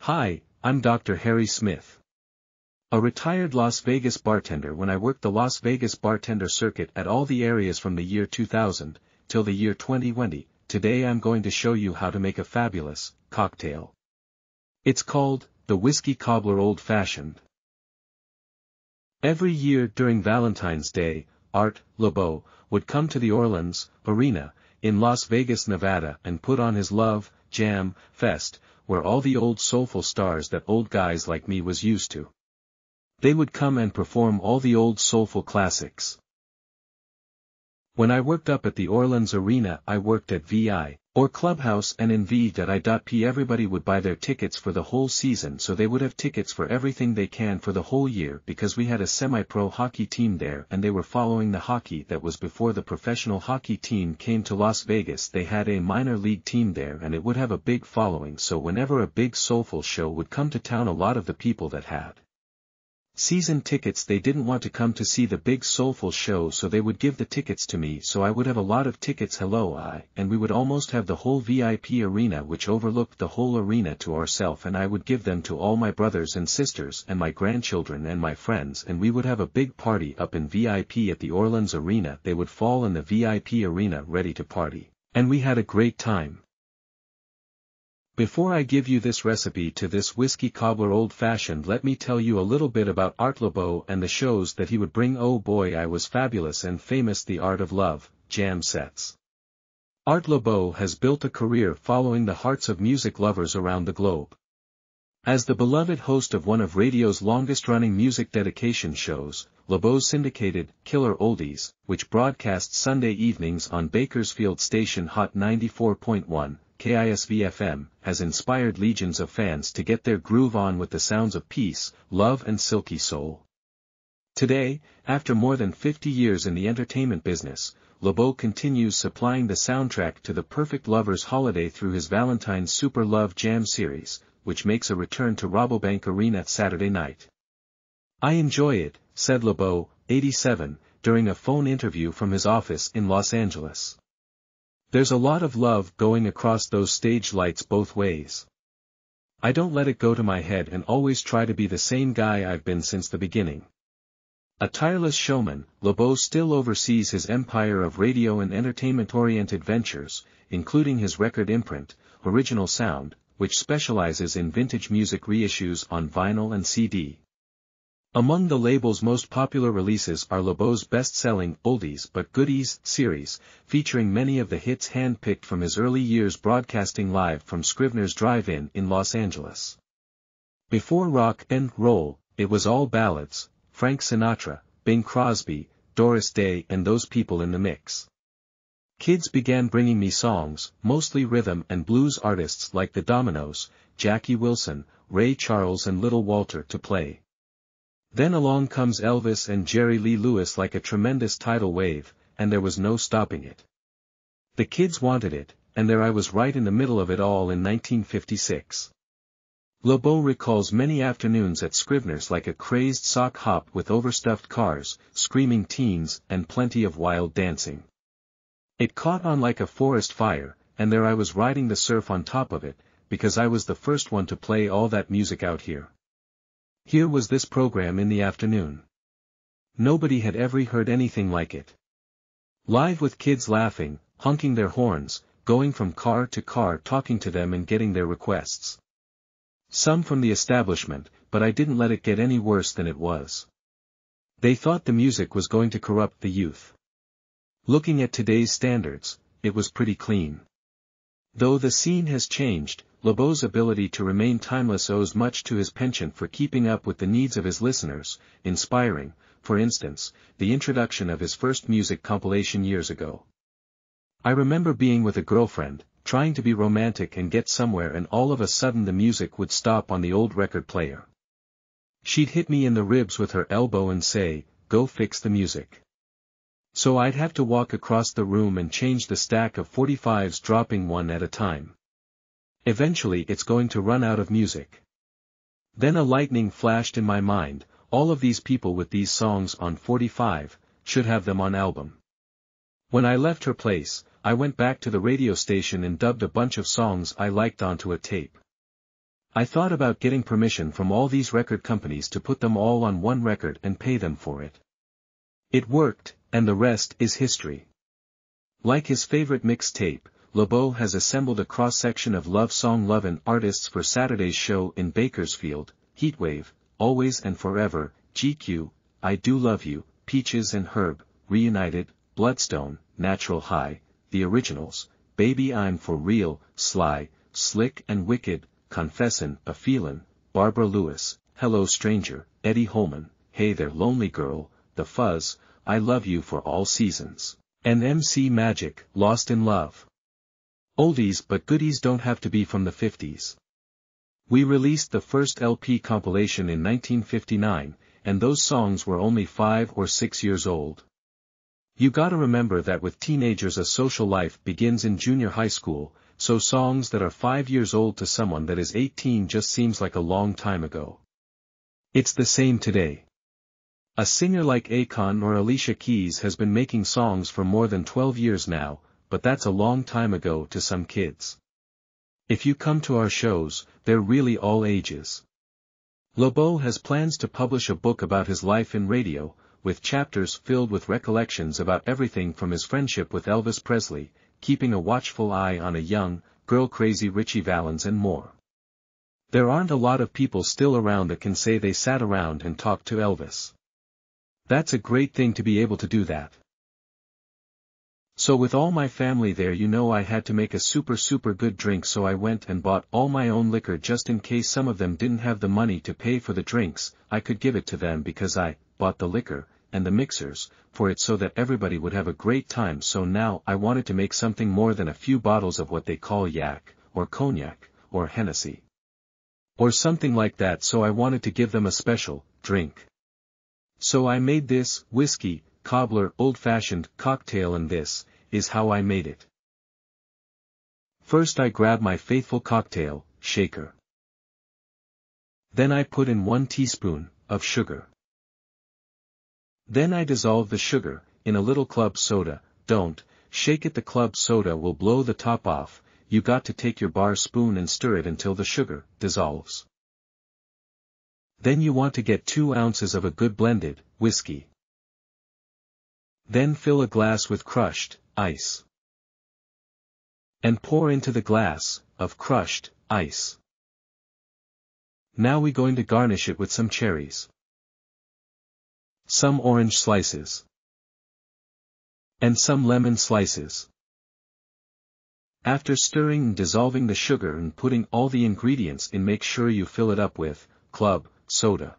Hi, I'm Dr. Harry Smith. A retired Las Vegas bartender when I worked the Las Vegas bartender circuit at all the areas from the year 2000, till the year 2020, today I'm going to show you how to make a fabulous cocktail. It's called the Whiskey Cobbler Old Fashioned. Every year during Valentine's Day, Art Laboe would come to the Orleans Arena, in Las Vegas, Nevada and put on his Love Jam Fest, where all the old soulful stars that old guys like me was used to. They would come and perform all the old soulful classics. When I worked up at the Orleans Arena I worked at VI, or Clubhouse, and in V.I.P everybody would buy their tickets for the whole season, so they would have tickets for everything they can for the whole year, because we had a semi-pro hockey team there and they were following the hockey that was before the professional hockey team came to Las Vegas. They had a minor league team there and it would have a big following, so whenever a big soulful show would come to town, a lot of the people that had season tickets, they didn't want to come to see the big soulful show, so they would give the tickets to me, so I would have a lot of tickets. And we would almost have the whole VIP arena, which overlooked the whole arena, to ourselves, and I would give them to all my brothers and sisters and my grandchildren and my friends, and we would have a big party up in VIP at the Orleans Arena. They would fall in the VIP arena ready to party, and we had a great time. Before I give you this recipe to this Whiskey Cobbler Old Fashioned, let me tell you a little bit about Art Laboe and the shows that he would bring. Oh boy, I was fabulous and famous. The Art of Love jam sets. Art Laboe has built a career following the hearts of music lovers around the globe. As the beloved host of one of radio's longest-running music dedication shows, Laboe's syndicated Killer Oldies, which broadcasts Sunday evenings on Bakersfield station Hot 94.1, KISV-FM, has inspired legions of fans to get their groove on with the sounds of peace, love and silky soul. Today, after more than 50 years in the entertainment business, Laboe continues supplying the soundtrack to the perfect lover's holiday through his Valentine's Super Love Jam series, which makes a return to Rabobank Arena Saturday night. I enjoy it, said Laboe, 87, during a phone interview from his office in Los Angeles. There's a lot of love going across those stage lights both ways. I don't let it go to my head and always try to be the same guy I've been since the beginning. A tireless showman, Laboe still oversees his empire of radio and entertainment-oriented ventures, including his record imprint, Original Sound, which specializes in vintage music reissues on vinyl and CD. Among the label's most popular releases are Laboe's best-selling Oldies But Goodies series, featuring many of the hits hand-picked from his early years broadcasting live from Scrivener's Drive-In in Los Angeles. Before rock and roll, it was all ballads, Frank Sinatra, Bing Crosby, Doris Day and those people in the mix. Kids began bringing me songs, mostly rhythm and blues artists like the Dominoes, Jackie Wilson, Ray Charles and Little Walter to play. Then along comes Elvis and Jerry Lee Lewis like a tremendous tidal wave, and there was no stopping it. The kids wanted it, and there I was right in the middle of it all in 1956. Laboe recalls many afternoons at Scrivener's like a crazed sock hop with overstuffed cars, screaming teens, and plenty of wild dancing. It caught on like a forest fire, and there I was riding the surf on top of it, because I was the first one to play all that music out here. Here was this program in the afternoon. Nobody had ever heard anything like it. Live with kids laughing, honking their horns, going from car to car talking to them and getting their requests. Some from the establishment, but I didn't let it get any worse than it was. They thought the music was going to corrupt the youth. Looking at today's standards, it was pretty clean. Though the scene has changed, Laboe's ability to remain timeless owes much to his penchant for keeping up with the needs of his listeners, inspiring, for instance, the introduction of his first music compilation years ago. I remember being with a girlfriend, trying to be romantic and get somewhere, and all of a sudden the music would stop on the old record player. She'd hit me in the ribs with her elbow and say, "Go fix the music." So I'd have to walk across the room and change the stack of 45s, dropping one at a time. Eventually it's going to run out of music. Then a lightning flashed in my mind, all of these people with these songs on 45, should have them on album. When I left her place, I went back to the radio station and dubbed a bunch of songs I liked onto a tape. I thought about getting permission from all these record companies to put them all on one record and pay them for it. It worked, and the rest is history. Like his favorite mixtape, LeBeau has assembled a cross-section of love song lovin' artists for Saturday's show in Bakersfield: Heatwave, Always and Forever, GQ, I Do Love You, Peaches and Herb, Reunited, Bloodstone, Natural High, The Originals, Baby I'm For Real, Sly, Slick and Wicked, Confessin', A Feelin', Barbara Lewis, Hello Stranger, Eddie Holman, Hey There Lonely Girl, The Fuzz, I Love You For All Seasons, and MC Magic, Lost in Love. Oldies but goodies don't have to be from the 50s. We released the first LP compilation in 1959, and those songs were only 5 or 6 years old. You gotta remember that with teenagers a social life begins in junior high school, so songs that are 5 years old to someone that is 18 just seems like a long time ago. It's the same today. A singer like Akon or Alicia Keys has been making songs for more than 12 years now, but that's a long time ago to some kids. If you come to our shows, they're really all ages. LeBeau has plans to publish a book about his life in radio, with chapters filled with recollections about everything from his friendship with Elvis Presley, keeping a watchful eye on a young, girl-crazy Ritchie Valens and more. There aren't a lot of people still around that can say they sat around and talked to Elvis. That's a great thing to be able to do that. So with all my family there, I had to make a super good drink, so I went and bought all my own liquor just in case some of them didn't have the money to pay for the drinks. I could give it to them because I bought the liquor and the mixers for it so that everybody would have a great time. So now I wanted to make something more than a few bottles of what they call yak, or cognac, or Hennessy, or something like that, so I wanted to give them a special drink. So I made this Whiskey Cobbler old-fashioned cocktail, and this is how I made it. First I grab my faithful cocktail shaker. Then I put in 1 teaspoon of sugar. Then I dissolve the sugar in a little club soda. Don't shake it, the club soda will blow the top off. You got to take your bar spoon and stir it until the sugar dissolves. Then you want to get 2 ounces of a good blended whiskey. Then fill a glass with crushed ice. And pour into the glass of crushed ice. Now we're going to garnish it with some cherries, some orange slices, and some lemon slices. After stirring and dissolving the sugar and putting all the ingredients in, make sure you fill it up with club soda.